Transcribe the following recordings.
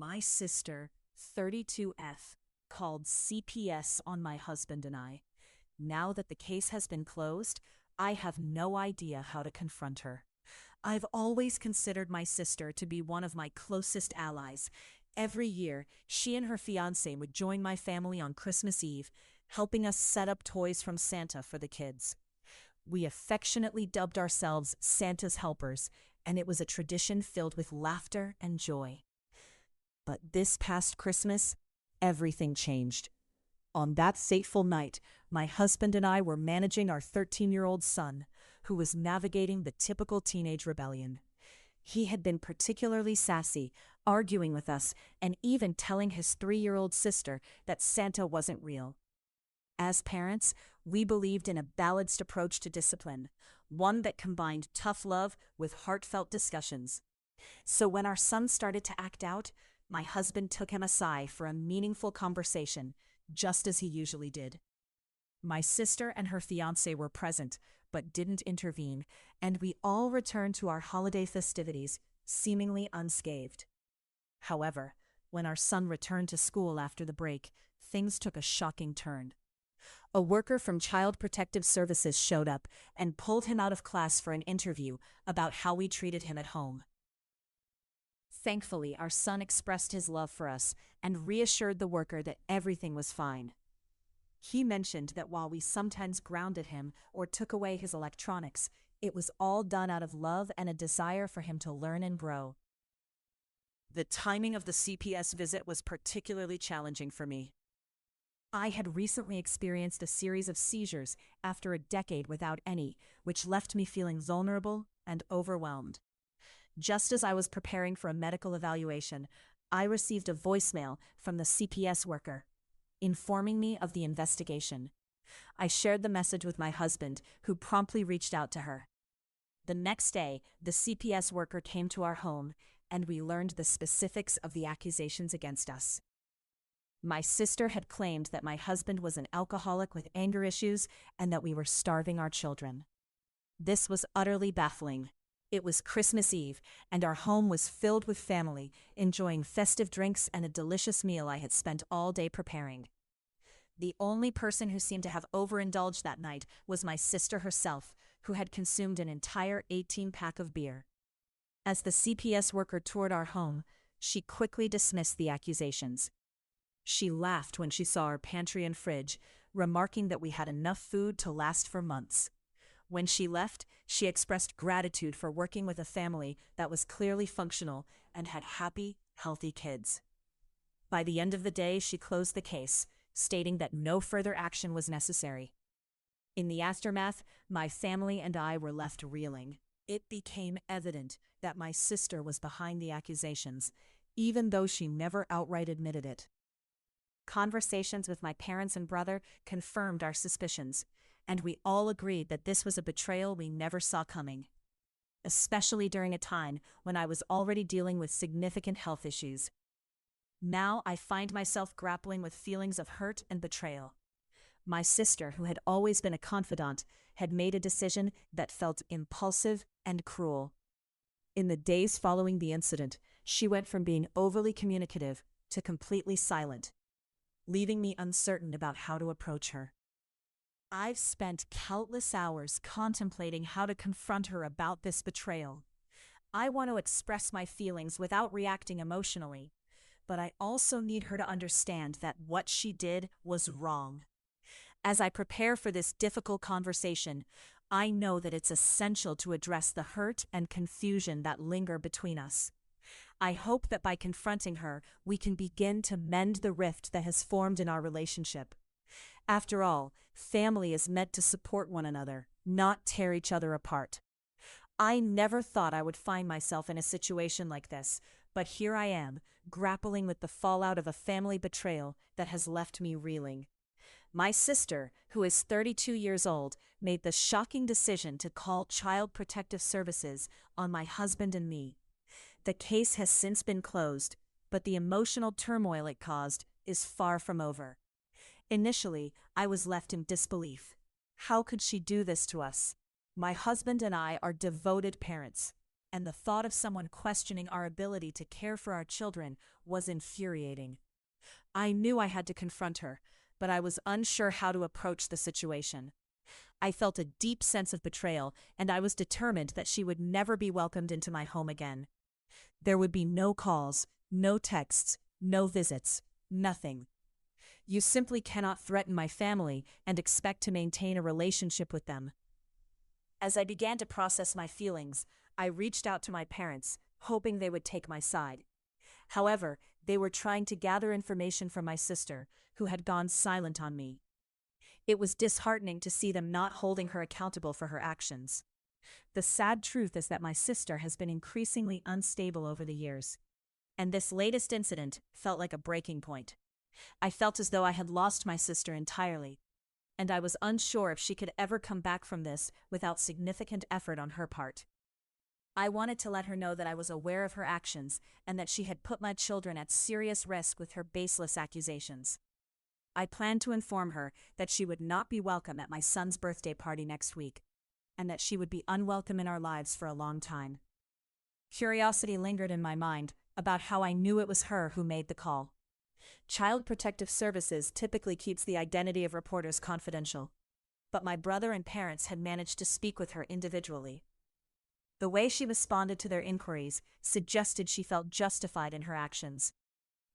My sister, 32F, called CPS on my husband and I. Now that the case has been closed, I have no idea how to confront her. I've always considered my sister to be one of my closest allies. Every year, she and her fiancé would join my family on Christmas Eve, helping us set up toys from Santa for the kids. We affectionately dubbed ourselves Santa's helpers, and it was a tradition filled with laughter and joy. But this past Christmas, everything changed. On that fateful night, my husband and I were managing our 13-year-old son, who was navigating the typical teenage rebellion. He had been particularly sassy, arguing with us, and even telling his 3-year-old sister that Santa wasn't real. As parents, we believed in a balanced approach to discipline, one that combined tough love with heartfelt discussions. So when our son started to act out, my husband took him aside for a meaningful conversation, just as he usually did. My sister and her fiancé were present, but didn't intervene, and we all returned to our holiday festivities, seemingly unscathed. However, when our son returned to school after the break, things took a shocking turn. A worker from Child Protective Services showed up and pulled him out of class for an interview about how we treated him at home. Thankfully, our son expressed his love for us and reassured the worker that everything was fine. He mentioned that while we sometimes grounded him or took away his electronics, it was all done out of love and a desire for him to learn and grow. The timing of the CPS visit was particularly challenging for me. I had recently experienced a series of seizures after a decade without any, which left me feeling vulnerable and overwhelmed. Just as I was preparing for a medical evaluation, I received a voicemail from the CPS worker, informing me of the investigation. I shared the message with my husband, who promptly reached out to her. The next day, the CPS worker came to our home, and we learned the specifics of the accusations against us. My sister had claimed that my husband was an alcoholic with anger issues and that we were starving our children. This was utterly baffling. It was Christmas Eve, and our home was filled with family, enjoying festive drinks and a delicious meal I had spent all day preparing. The only person who seemed to have overindulged that night was my sister herself, who had consumed an entire 18-pack of beer. As the CPS worker toured our home, she quickly dismissed the accusations. She laughed when she saw our pantry and fridge, remarking that we had enough food to last for months. When she left, she expressed gratitude for working with a family that was clearly functional and had happy, healthy kids. By the end of the day, she closed the case, stating that no further action was necessary. In the aftermath, my family and I were left reeling. It became evident that my sister was behind the accusations, even though she never outright admitted it. Conversations with my parents and brother confirmed our suspicions, and we all agreed that this was a betrayal we never saw coming, especially during a time when I was already dealing with significant health issues. Now I find myself grappling with feelings of hurt and betrayal. My sister, who had always been a confidant, had made a decision that felt impulsive and cruel. In the days following the incident, she went from being overly communicative to completely silent, leaving me uncertain about how to approach her. I've spent countless hours contemplating how to confront her about this betrayal. I want to express my feelings without reacting emotionally, but I also need her to understand that what she did was wrong. As I prepare for this difficult conversation, I know that it's essential to address the hurt and confusion that linger between us. I hope that by confronting her, we can begin to mend the rift that has formed in our relationship. After all, family is meant to support one another, not tear each other apart. I never thought I would find myself in a situation like this, but here I am, grappling with the fallout of a family betrayal that has left me reeling. My sister, who is 32 years old, made the shocking decision to call Child Protective Services on my husband and me. The case has since been closed, but the emotional turmoil it caused is far from over. Initially, I was left in disbelief. How could she do this to us? My husband and I are devoted parents. and the thought of someone questioning our ability to care for our children was infuriating. I knew I had to confront her, but I was unsure how to approach the situation. I felt a deep sense of betrayal, and I was determined that she would never be welcomed into my home again. There would be no calls, no texts, no visits, nothing. You simply cannot threaten my family and expect to maintain a relationship with them. As I began to process my feelings, I reached out to my parents, hoping they would take my side. However, they were trying to gather information from my sister, who had gone silent on me. It was disheartening to see them not holding her accountable for her actions. The sad truth is that my sister has been increasingly unstable over the years, and this latest incident felt like a breaking point. I felt as though I had lost my sister entirely, and I was unsure if she could ever come back from this without significant effort on her part. I wanted to let her know that I was aware of her actions and that she had put my children at serious risk with her baseless accusations. I planned to inform her that she would not be welcome at my son's birthday party next week, and that she would be unwelcome in our lives for a long time. Curiosity lingered in my mind about how I knew it was her who made the call. Child Protective Services typically keeps the identity of reporters confidential, but my brother and parents had managed to speak with her individually. The way she responded to their inquiries suggested she felt justified in her actions.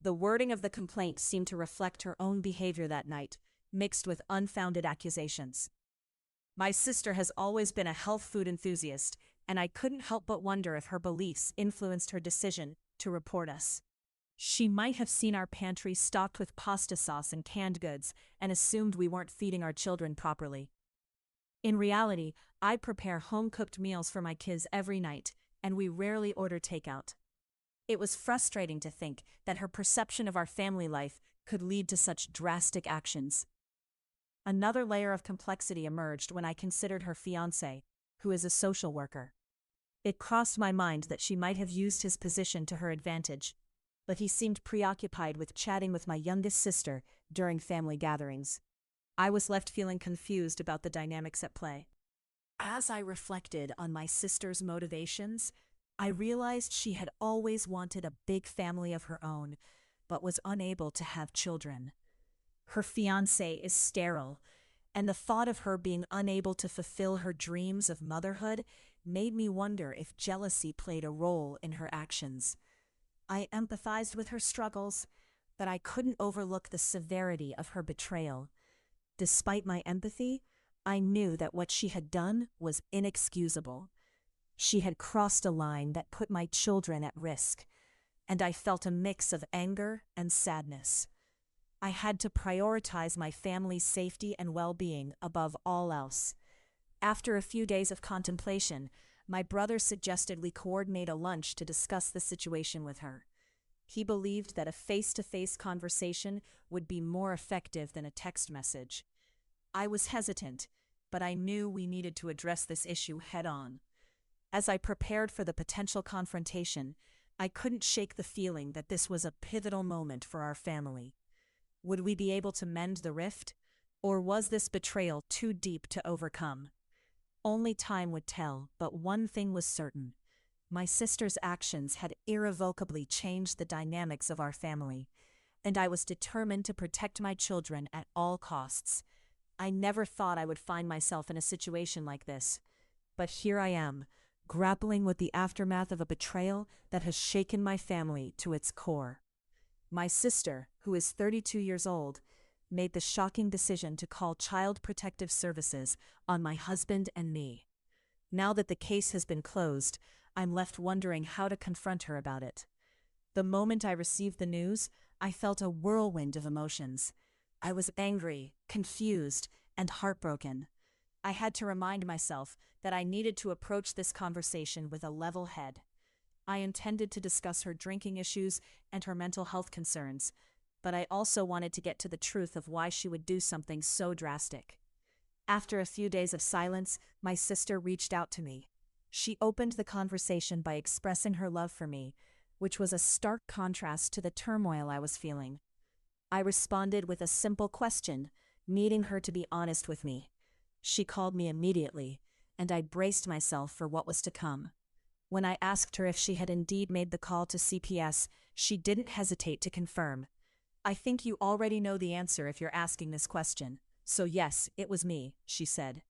The wording of the complaint seemed to reflect her own behavior that night, mixed with unfounded accusations. My sister has always been a health food enthusiast, and I couldn't help but wonder if her beliefs influenced her decision to report us. She might have seen our pantry stocked with pasta sauce and canned goods and assumed we weren't feeding our children properly. In reality, I prepare home-cooked meals for my kids every night, and we rarely order takeout. It was frustrating to think that her perception of our family life could lead to such drastic actions. Another layer of complexity emerged when I considered her fiancé, who is a social worker. It crossed my mind that she might have used his position to her advantage, but he seemed preoccupied with chatting with my youngest sister during family gatherings. I was left feeling confused about the dynamics at play. As I reflected on my sister's motivations, I realized she had always wanted a big family of her own, but was unable to have children. Her fiancé is sterile, and the thought of her being unable to fulfill her dreams of motherhood made me wonder if jealousy played a role in her actions. I empathized with her struggles, but I couldn't overlook the severity of her betrayal. Despite my empathy, I knew that what she had done was inexcusable. She had crossed a line that put my children at risk, and I felt a mix of anger and sadness. I had to prioritize my family's safety and well-being above all else. After a few days of contemplation, my brother suggested we coordinate a lunch to discuss the situation with her. He believed that a face-to-face conversation would be more effective than a text message. I was hesitant, but I knew we needed to address this issue head-on. As I prepared for the potential confrontation, I couldn't shake the feeling that this was a pivotal moment for our family. Would we be able to mend the rift, or was this betrayal too deep to overcome? Only time would tell, but one thing was certain. My sister's actions had irrevocably changed the dynamics of our family, and I was determined to protect my children at all costs. I never thought I would find myself in a situation like this, but here I am, grappling with the aftermath of a betrayal that has shaken my family to its core. My sister, who is 32 years old, made the shocking decision to call Child Protective Services on my husband and me. Now that the case has been closed, I'm left wondering how to confront her about it. The moment I received the news, I felt a whirlwind of emotions. I was angry, confused, and heartbroken. I had to remind myself that I needed to approach this conversation with a level head. I intended to discuss her drinking issues and her mental health concerns, but I also wanted to get to the truth of why she would do something so drastic. After a few days of silence, my sister reached out to me. She opened the conversation by expressing her love for me, which was a stark contrast to the turmoil I was feeling. I responded with a simple question, needing her to be honest with me. She called me immediately, and I braced myself for what was to come. When I asked her if she had indeed made the call to CPS, she didn't hesitate to confirm. "I think you already know the answer if you're asking this question. So yes, it was me," she said.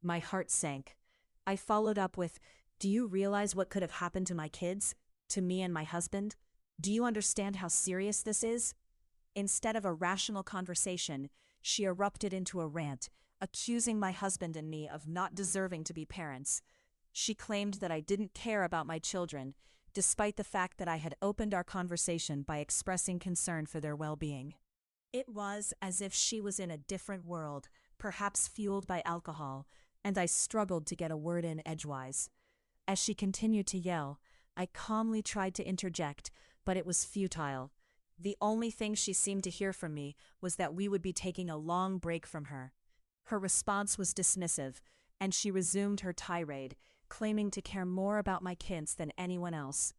My heart sank. I followed up with, "Do you realize what could have happened to my kids? To me and my husband? Do you understand how serious this is?" Instead of a rational conversation, she erupted into a rant, accusing my husband and me of not deserving to be parents. She claimed that I didn't care about my children, despite the fact that I had opened our conversation by expressing concern for their well-being. It was as if she was in a different world, perhaps fueled by alcohol, and I struggled to get a word in edgewise. As she continued to yell, I calmly tried to interject, but it was futile. The only thing she seemed to hear from me was that we would be taking a long break from her. Her response was dismissive, and she resumed her tirade, claiming to care more about my kids than anyone else.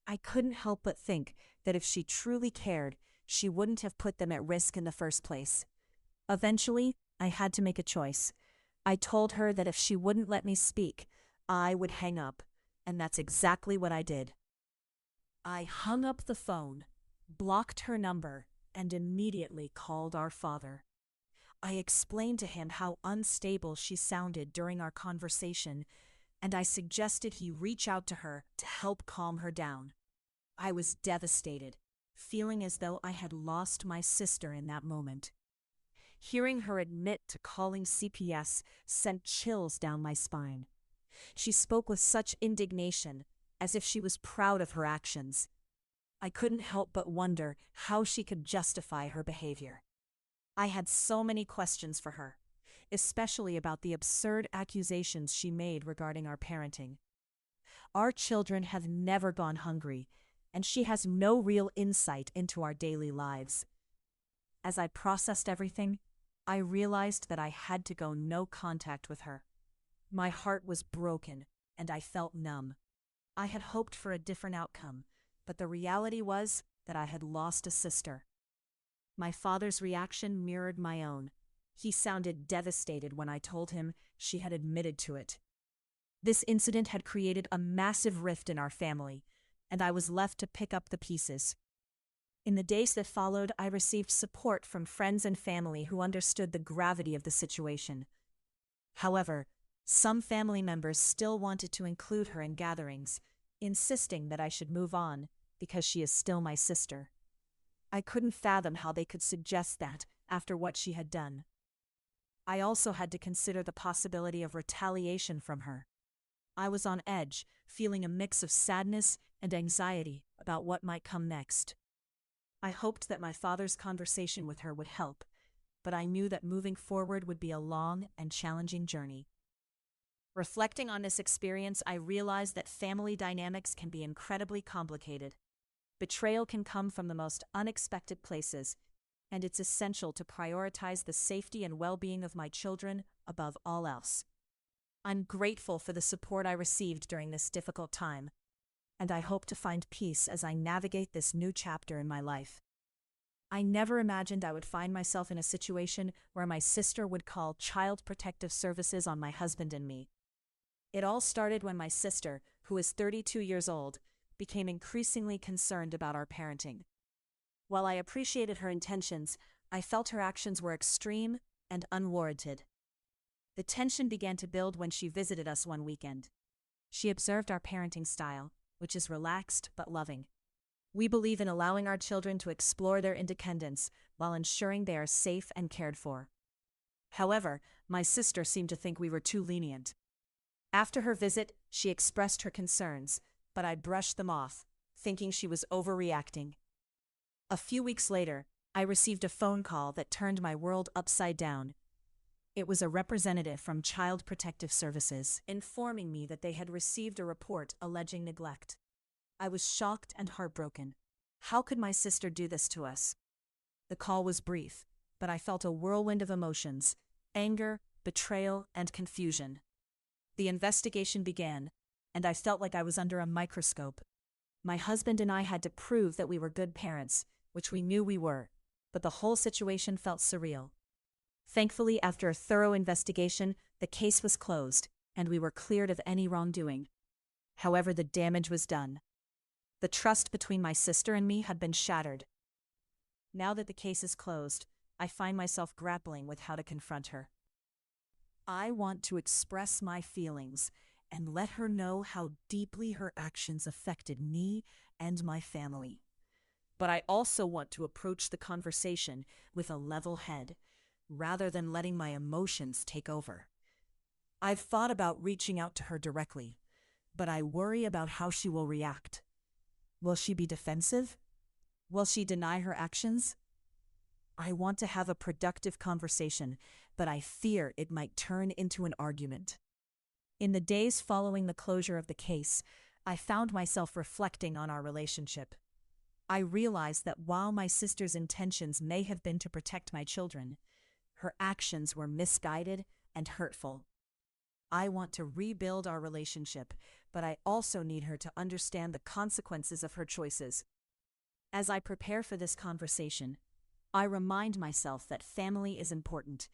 I couldn't help but think that if she truly cared, she wouldn't have put them at risk in the first place. Eventually, I had to make a choice. I told her that if she wouldn't let me speak, I would hang up, and that's exactly what I did. I hung up the phone, blocked her number, and immediately called our father. I explained to him how unstable she sounded during our conversation, and I suggested he reach out to her to help calm her down. I was devastated, feeling as though I had lost my sister in that moment. Hearing her admit to calling CPS sent chills down my spine. She spoke with such indignation, as if she was proud of her actions. I couldn't help but wonder how she could justify her behavior. I had so many questions for her, especially about the absurd accusations she made regarding our parenting. Our children have never gone hungry, and she has no real insight into our daily lives. As I processed everything, I realized that I had to go no contact with her. My heart was broken, and I felt numb. I had hoped for a different outcome, but the reality was that I had lost a sister. My father's reaction mirrored my own. He sounded devastated when I told him she had admitted to it. This incident had created a massive rift in our family, and I was left to pick up the pieces. In the days that followed, I received support from friends and family who understood the gravity of the situation. However, some family members still wanted to include her in gatherings, insisting that I should move on because she is still my sister. I couldn't fathom how they could suggest that after what she had done. I also had to consider the possibility of retaliation from her. I was on edge, feeling a mix of sadness and anxiety about what might come next. I hoped that my father's conversation with her would help, but I knew that moving forward would be a long and challenging journey. Reflecting on this experience, I realized that family dynamics can be incredibly complicated. Betrayal can come from the most unexpected places, and it's essential to prioritize the safety and well-being of my children above all else. I'm grateful for the support I received during this difficult time, and I hope to find peace as I navigate this new chapter in my life. I never imagined I would find myself in a situation where my sister would call Child Protective Services on my husband and me. It all started when my sister, who is 32 years old, became increasingly concerned about our parenting. While I appreciated her intentions, I felt her actions were extreme and unwarranted. The tension began to build when she visited us one weekend. She observed our parenting style, which is relaxed but loving. We believe in allowing our children to explore their independence while ensuring they are safe and cared for. However, my sister seemed to think we were too lenient. After her visit, she expressed her concerns, but I brushed them off, thinking she was overreacting. A few weeks later, I received a phone call that turned my world upside down. It was a representative from Child Protective Services informing me that they had received a report alleging neglect. I was shocked and heartbroken. How could my sister do this to us? The call was brief, but I felt a whirlwind of emotions: anger, betrayal, and confusion. The investigation began, and I felt like I was under a microscope. My husband and I had to prove that we were good parents, which we knew we were, but the whole situation felt surreal. Thankfully, after a thorough investigation, the case was closed, and we were cleared of any wrongdoing. However, the damage was done. The trust between my sister and me had been shattered. Now that the case is closed, I find myself grappling with how to confront her. I want to express my feelings and let her know how deeply her actions affected me and my family. But I also want to approach the conversation with a level head, rather than letting my emotions take over. I've thought about reaching out to her directly, but I worry about how she will react. Will she be defensive? Will she deny her actions? I want to have a productive conversation, but I fear it might turn into an argument. In the days following the closure of the case, I found myself reflecting on our relationship. I realized that while my sister's intentions may have been to protect my children, her actions were misguided and hurtful. I want to rebuild our relationship, but I also need her to understand the consequences of her choices. As I prepare for this conversation, I remind myself that family is important,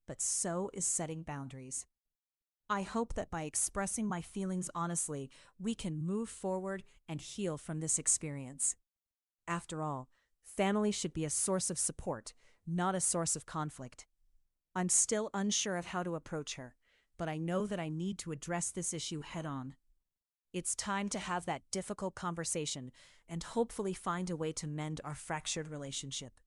but so is setting boundaries. I hope that by expressing my feelings honestly, we can move forward and heal from this experience. After all, family should be a source of support, not a source of conflict. I'm still unsure of how to approach her, but I know that I need to address this issue head-on. It's time to have that difficult conversation and hopefully find a way to mend our fractured relationship.